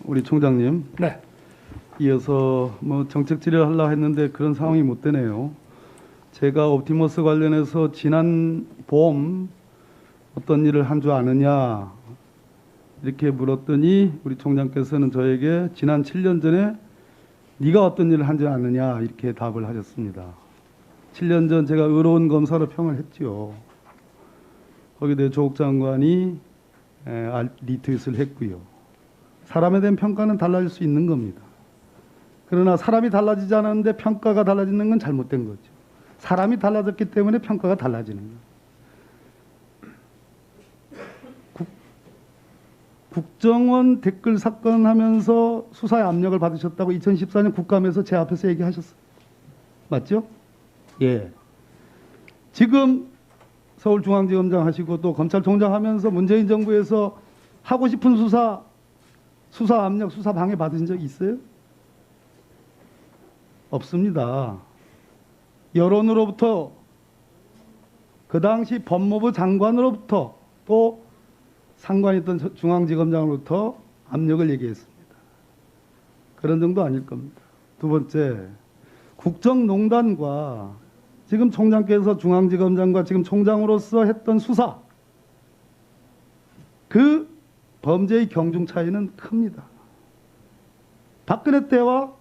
우리 총장님. 네. 이어서 정책 질의하려고 했는데 그런 상황이 못 되네요. 제가 옵티머스 관련해서 지난 봄 어떤 일을 한 줄 아느냐 이렇게 물었더니 우리 총장께서는 저에게 지난 7년 전에 네가 어떤 일을 한 줄 아느냐 이렇게 답을 하셨습니다. 7년 전 제가 의로운 검사로 평을 했지요. 거기에 대해 조국 장관이 리트윗을 했고요. 사람에 대한 평가는 달라질 수 있는 겁니다. 그러나 사람이 달라지지 않았는데 평가가 달라지는 건 잘못된 거죠. 사람이 달라졌기 때문에 평가가 달라지는 거예요. 국정원 댓글 사건 하면서 수사에 압력을 받으셨다고 2014년 국감에서 제 앞에서 얘기하셨어요. 맞죠? 예. 지금 서울중앙지검장 하시고 또 검찰총장 하면서 문재인 정부에서 하고 싶은 수사 압력, 수사 방해 받으신 적 있어요? 없습니다. 여론으로부터 그 당시 법무부 장관으로부터 또 상관있던 중앙지검장으로부터 압력을 얘기했습니다. 그런 정도 아닐 겁니다. 두 번째, 국정농단과 지금 총장께서 중앙지검장과 지금 총장으로서 했던 수사, 그 범죄의 경중 차이는 큽니다. 박근혜 때와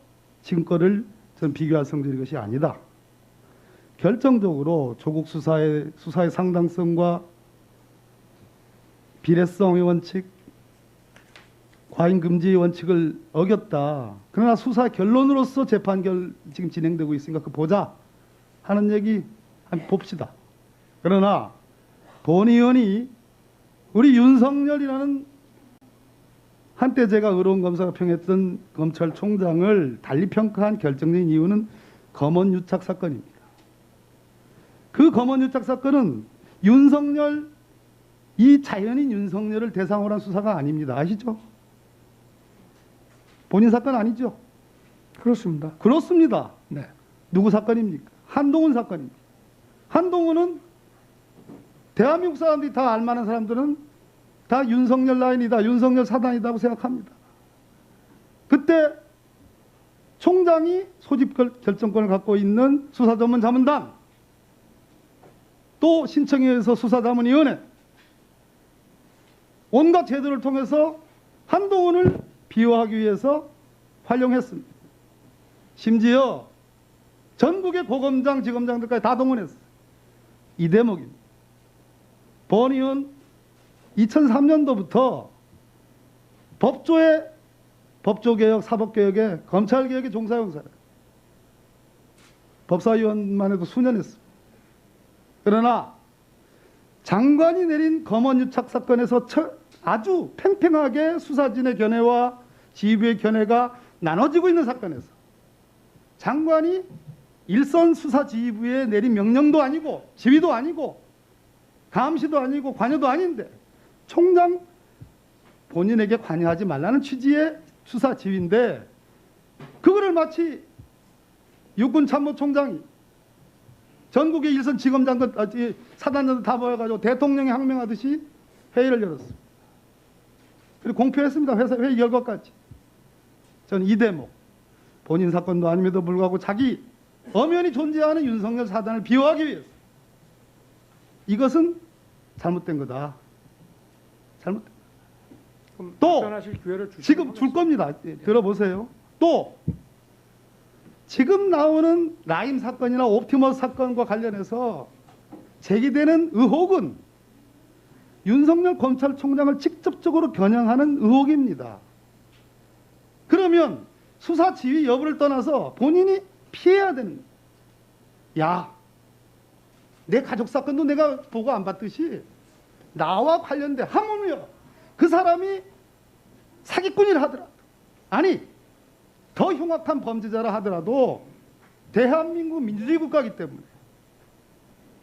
지금 거를 저는 비교할 성질의 것이 아니다. 결정적으로 조국 수사의 상당성과 비례성의 원칙, 과잉금지의 원칙을 어겼다. 그러나 수사 결론으로서 재판결 지금 진행되고 있으니까 그 보자 하는 얘기 한번 봅시다. 그러나 본 의원이 우리 윤석열이라는 한때 제가 의로운 검사가 평했던 검찰총장을 달리 평가한 결정적인 이유는 검언유착 사건입니다. 그 검언유착 사건은 윤석열, 이 자연인 윤석열을 대상으로 한 수사가 아닙니다. 아시죠? 본인 사건 아니죠? 그렇습니다. 그렇습니다. 네. 누구 사건입니까? 한동훈 사건입니다. 한동훈은 대한민국 사람들이 다 알만한 사람들은 다 윤석열 라인이다, 윤석열 사단이라고 생각합니다. 그때 총장이 소집 결정권을 갖고 있는 수사전문자문단, 또 신청해서 수사자문위원회, 온갖 제도를 통해서 한동훈을 비호하기 위해서 활용했습니다. 심지어 전국의 고검장, 지검장들까지 다 동원했어요. 이 대목입니다. 본 의원 2003년도부터 법조개혁, 사법개혁에 검찰개혁의 종사용사예요. 법사위원만 해도 수년 했습니다. 그러나 장관이 내린 검언유착 사건에서 아주 팽팽하게 수사진의 견해와 지휘부의 견해가 나눠지고 있는 사건에서 장관이 일선 수사지휘부에 내린 명령도 아니고 지휘도 아니고 감시도 아니고 관여도 아닌데 총장 본인에게 관여하지 말라는 취지의 수사지휘인데 그거를 마치 육군참모총장이 전국의 일선 지검장들, 사단장들 다 모여가지고 대통령이 항명하듯이 회의를 열었습니다. 그리고 공표했습니다. 회의 결과까지. 저는 이 대목, 본인 사건도 아님에도 불구하고 자기 엄연히 존재하는 윤석열 사단을 비호하기 위해서 이것은 잘못된 거다. 잘못된 거다. 또 지금 줄 겁니다. 들어보세요. 또 지금 나오는 라임 사건이나 옵티머스 사건과 관련해서 제기되는 의혹은 윤석열 검찰총장을 직접적으로 겨냥하는 의혹입니다. 그러면 수사 지휘 여부를 떠나서 본인이 피해야 되는 거예요. 야, 내 가족 사건도 내가 보고 안 받듯이 나와 관련된 하물며 그 사람이 사기꾼이라 하더라도, 아니 더 흉악한 범죄자라 하더라도 대한민국 민주주의 국가이기 때문에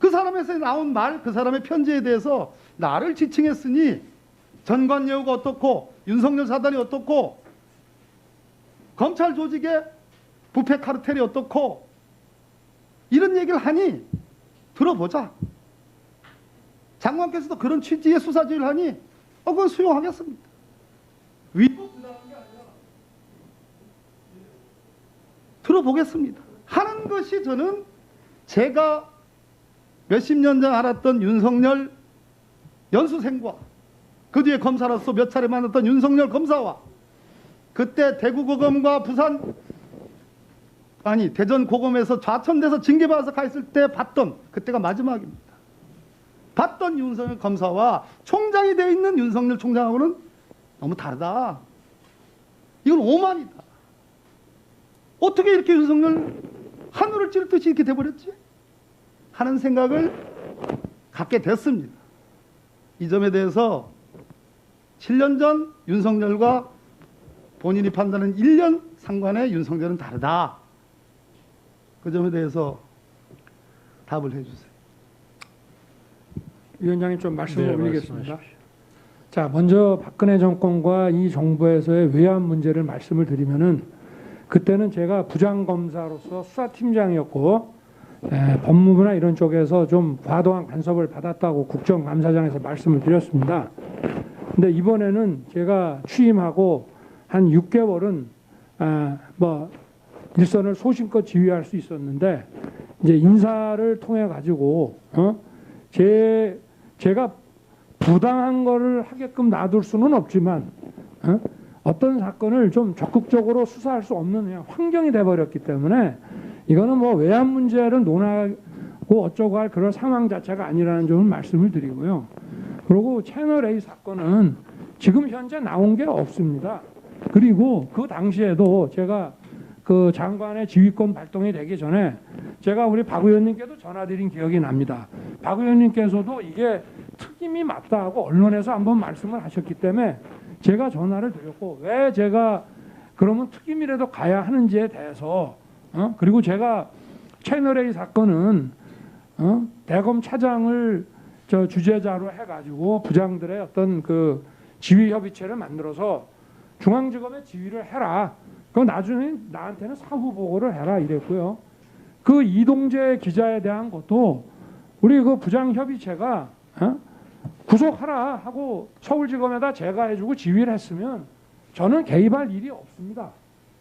그 사람에서 나온 말, 그 사람의 편지에 대해서 나를 지칭했으니 전관예우가 어떻고 윤석열 사단이 어떻고 검찰 조직의 부패 카르텔이 어떻고 이런 얘기를 하니 들어보자. 장관께서도 그런 취지의 수사지휘를 하니 그건 수용하겠습니다. 위법 부당한 게 아니라 보겠습니다 하는 것이 저는 제가 몇십 년 전 알았던 윤석열 연수생과 그 뒤에 검사로서 몇 차례 만났던 윤석열 검사와 그때 대구고검과 대전고검에서 좌천돼서 징계받아서 가 있을 때 봤던, 그때가 마지막입니다. 봤던 윤석열 검사와 총장이 되어 있는 윤석열 총장하고는 너무 다르다. 이건 오만이다. 어떻게 이렇게 윤석열 하늘을 찌를 듯이 이렇게 돼버렸지? 하는 생각을 갖게 됐습니다. 이 점에 대해서 7년 전 윤석열과 본인이 판단하는 1년 상관의 윤석열은 다르다. 그 점에 대해서 답을 해주세요. 위원장님 좀 말씀을 올리겠습니다. 자, 먼저 박근혜 정권과 이 정부에서의 외환 문제를 말씀을 드리면은 그때는 제가 부장검사로서 수사팀장이었고 법무부나 이런 쪽에서 좀 과도한 간섭을 받았다고 국정감사장에서 말씀을 드렸습니다. 근데 이번에는 제가 취임하고 한 6개월은 일선을 소신껏 지휘할 수 있었는데 이제 인사를 통해 가지고 제가 부당한 거를 하게끔 놔둘 수는 없지만 어떤 사건을 좀 적극적으로 수사할 수 없는 환경이 돼버렸기 때문에 이거는 뭐 외환 문제를 논하고 어쩌고 할 그런 상황 자체가 아니라는 점을 말씀을 드리고요. 그리고 채널 A 사건은 지금 현재 나온 게 없습니다. 그리고 그 당시에도 제가 그 장관의 지휘권 발동이 되기 전에 제가 우리 박 의원님께도 전화드린 기억이 납니다. 박 의원님께서도 이게 특임이 맞다 하고 언론에서 한번 말씀을 하셨기 때문에 제가 전화를 드렸고 왜 제가 그러면 특임이라도 가야 하는지에 대해서 그리고 제가 채널A 사건은 대검 차장을 주재자로 해가지고 부장들의 어떤 그 지휘 협의체를 만들어서 중앙지검에 지휘를 해라. 그 나중에 나한테는 사후 보고를 해라 이랬고요. 그 이동재 기자에 대한 것도 우리 그 부장 협의체가 구속하라 하고 서울지검에다 제가 해주고 지휘를 했으면 저는 개입할 일이 없습니다.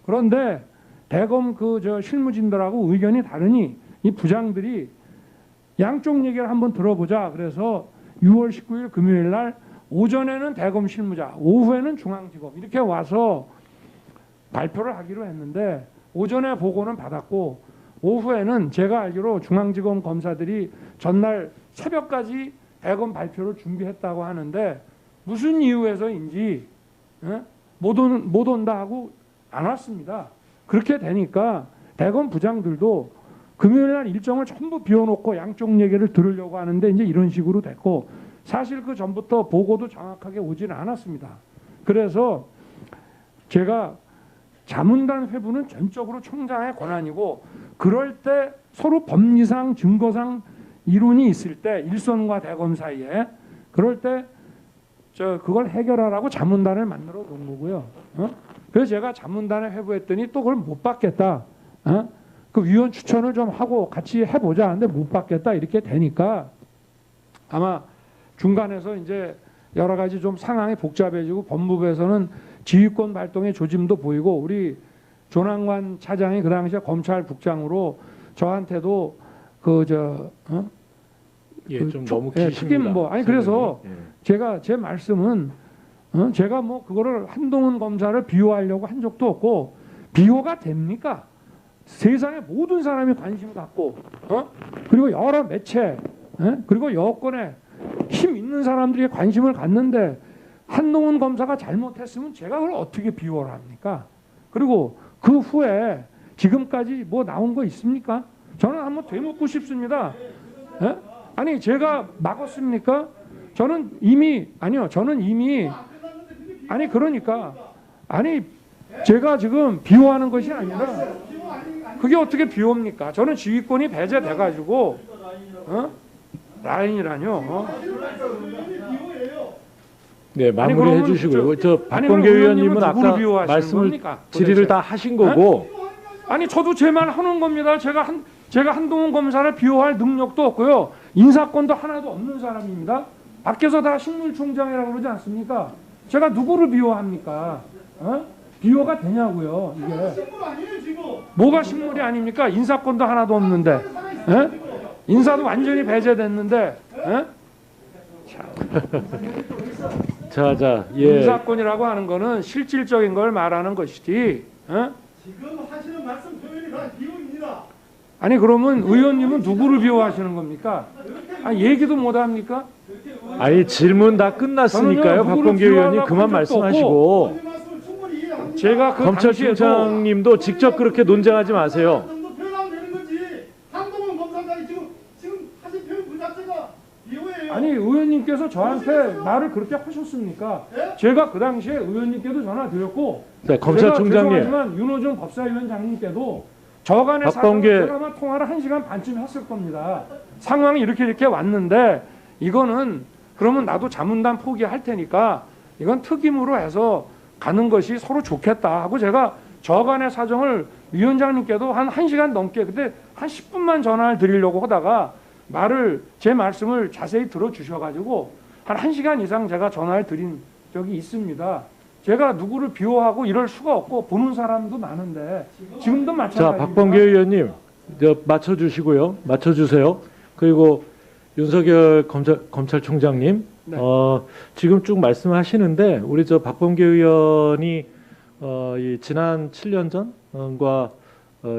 그런데 대검 실무진들하고 의견이 다르니 이 부장들이 양쪽 얘기를 한번 들어보자. 그래서 6월 19일 금요일 날 오전에는 대검 실무자, 오후에는 중앙지검 이렇게 와서 발표를 하기로 했는데 오전에 보고는 받았고 오후에는 제가 알기로 중앙지검 검사들이 전날 새벽까지 대검 발표를 준비했다고 하는데 무슨 이유에서인지 못 온다 하고 안 왔습니다. 그렇게 되니까 대검 부장들도 금요일 날 일정을 전부 비워놓고 양쪽 얘기를 들으려고 하는데 이제 이런 식으로 됐고 사실 그 전부터 보고도 정확하게 오지는 않았습니다. 그래서 제가 자문단 회부는 전적으로 총장의 권한이고 그럴 때 서로 법리상 증거상 이론이 있을 때 일선과 대검 사이에 그럴 때 그걸 해결하라고 자문단을 만들어 놓은 거고요. 그래서 제가 자문단에 회부했더니 또 그걸 못 받겠다. 그 위원 추천을 좀 하고 같이 해보자 하는데 못 받겠다 이렇게 되니까 아마 중간에서 이제 여러 가지 좀 상황이 복잡해지고 법무부에서는 지휘권 발동의 조짐도 보이고 우리 조남관 차장이 그 당시에 검찰국장으로 저한테도 좀 너무 기십니다. 그래서 제가 제 말씀은 제가 뭐 그거를 한동훈 검사를 비호하려고 한 적도 없고 비호가 됩니까? 세상의 모든 사람이 관심 갖고 그리고 여러 매체 그리고 여권에 힘 있는 사람들이 관심을 갖는데 한동훈 검사가 잘못했으면 제가 그걸 어떻게 비호를 합니까? 그리고 그 후에 지금까지 뭐 나온 거 있습니까? 저는 한번 되묻고 싶습니다. 아니 제가 막았습니까? 저는 이미 그러니까 제가 지금 비호하는 것이 아니라 그게 어떻게 비호입니까? 저는 지휘권이 배제돼 가지고 라인이라뇨. 네, 마무리해 주시고요. 박범계 의원님은 아까 말씀을 질의를 다 하신 거고. 아니 저도 제 말 하는 겁니다. 제가 한동훈 검사를 비호할 능력도 없고요. 인사권도 하나도 없는 사람입니다. 밖에서 다 식물총장이라고 그러지 않습니까? 제가 누구를 비호합니까? 비호가 되냐고요. 이게 뭐가 식물이 아닙니까? 인사권도 하나도 없는데, 예? 인사도 완전히 배제됐는데, 예? 자, 예. 인사권이라고 하는 거는 실질적인 걸 말하는 것이지. 예? 지금 하시는 말씀 표현이 다 비호입니다. 아니 그러면 의원님은 누구를 비호하시는 겁니까? 아니 얘기도 못 합니까? 아니 질문 다 끝났으니까요. 저는요, 박범계 누구를 의원님 비호하려고 그만 한 적도 말씀하시고 말씀을 충분히 이해합니다. 제가 그 당시에도 검찰총장님도 직접 그렇게 논쟁하지 마세요. 정도 표현하면 되는 거지. 한동훈 검사장이 지금 하신 표현 그 자체가 비호예요. 아니 의원님께서 저한테 말을 그렇게 하셨습니까? 예? 제가 그 당시에 의원님께도 전화 드렸고 네, 검찰총장님. 죄송하지만 윤호중 법사위원장님께도 저간의 박범계- 제가 아마 통화를 1시간 반쯤 했을 겁니다. 상황이 이렇게 왔는데 이거는 그러면 나도 자문단 포기할 테니까 이건 특임으로 해서 가는 것이 서로 좋겠다 하고 제가 저간의 사정을 위원장님께도 한 1시간 넘게 그때 한 10분만 전화를 드리려고 하다가 제 말씀을 자세히 들어주셔가지고 한 1시간 이상 제가 전화를 드린 적이 있습니다. 제가 누구를 비호하고 이럴 수가 없고 보는 사람도 많은데 지금도 자, 마찬가지입니다. 박범계 의원님 맞춰주시고요. 맞춰주세요. 그리고 윤석열 검찰총장님, 네. 지금 쭉 말씀하시는데 우리 저 박범계 의원이 이 지난 7년 전과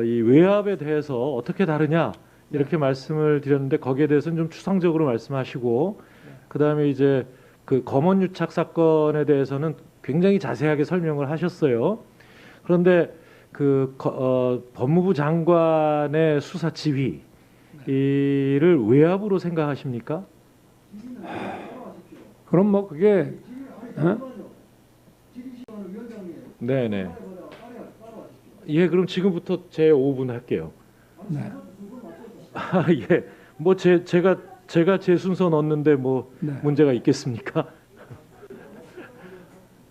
이 외압에 대해서 어떻게 다르냐 이렇게 말씀을 드렸는데 거기에 대해서는 좀 추상적으로 말씀하시고 그다음에 이제 그 검언유착 사건에 대해서는 굉장히 자세하게 설명을 하셨어요. 그런데 법무부 장관의 수사 지휘 이를 외압으로 생각하십니까? 그럼 뭐 그게 네네. 예, 그럼 지금부터 제 5분 할게요. 네. 아, 예. 뭐 제가 제 순서 넣었는데 뭐 네. 문제가 있겠습니까?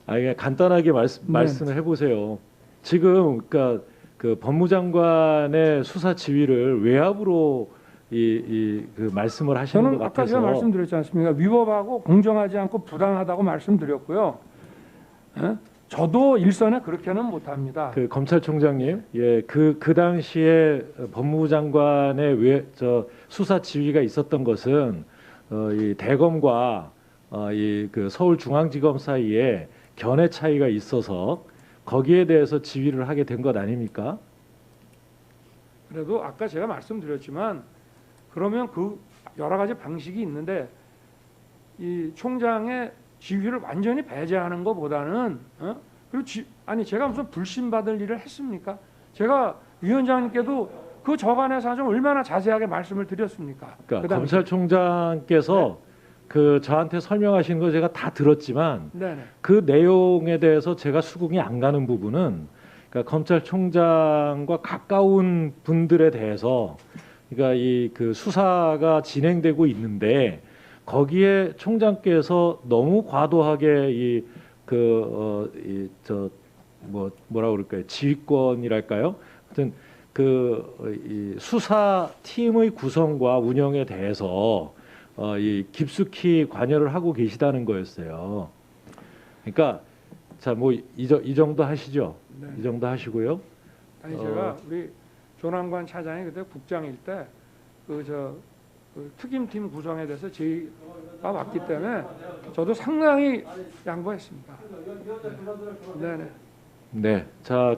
아, 그냥 간단하게 말씀을 해보세요. 지금 그러니까 그 법무장관의 수사 지휘를 외압으로 그 말씀을 하시는 것 저는 아까 같아서 제가 말씀드렸지 않습니까? 위법하고 공정하지 않고 부당하다고 말씀드렸고요. 예? 저도 일선에 그렇게는 못합니다. 그 검찰총장님, 예, 그 당시에 법무부 장관의 수사 지휘가 있었던 것은 이 대검과 이 그 서울중앙지검 사이에 견해 차이가 있어서 거기에 대해서 지휘를 하게 된 것 아닙니까? 그래도 아까 제가 말씀드렸지만 그러면 그 여러 가지 방식이 있는데 이 총장의 지휘를 완전히 배제하는 것보다는 그리고 아니 제가 무슨 불신받을 일을 했습니까? 제가 위원장님께도 그 저간의 사정 얼마나 자세하게 말씀을 드렸습니까? 그러니까 그 당시에. 검찰총장께서 그 저한테 설명하신 거 제가 다 들었지만 네네. 그 내용에 대해서 제가 수긍이 안 가는 부분은 그러니까 검찰총장과 가까운 분들에 대해서 그러니까 이 그 수사가 진행되고 있는데 거기에 총장께서 너무 과도하게 뭐라 그럴까요? 지휘권이랄까요? 하여튼 이 수사 팀의 구성과 운영에 대해서 이 깊숙이 관여를 하고 계시다는 거였어요. 그러니까 자 뭐 이 정도 하시죠. 네. 이 정도 하시고요. 아니 제가 우리 조남관 차장이 그때 국장일 때 그 특임팀 구성에 대해서 제의가 왔기 때문에 저도 상당히 양보했습니다. 네네. 네. 자.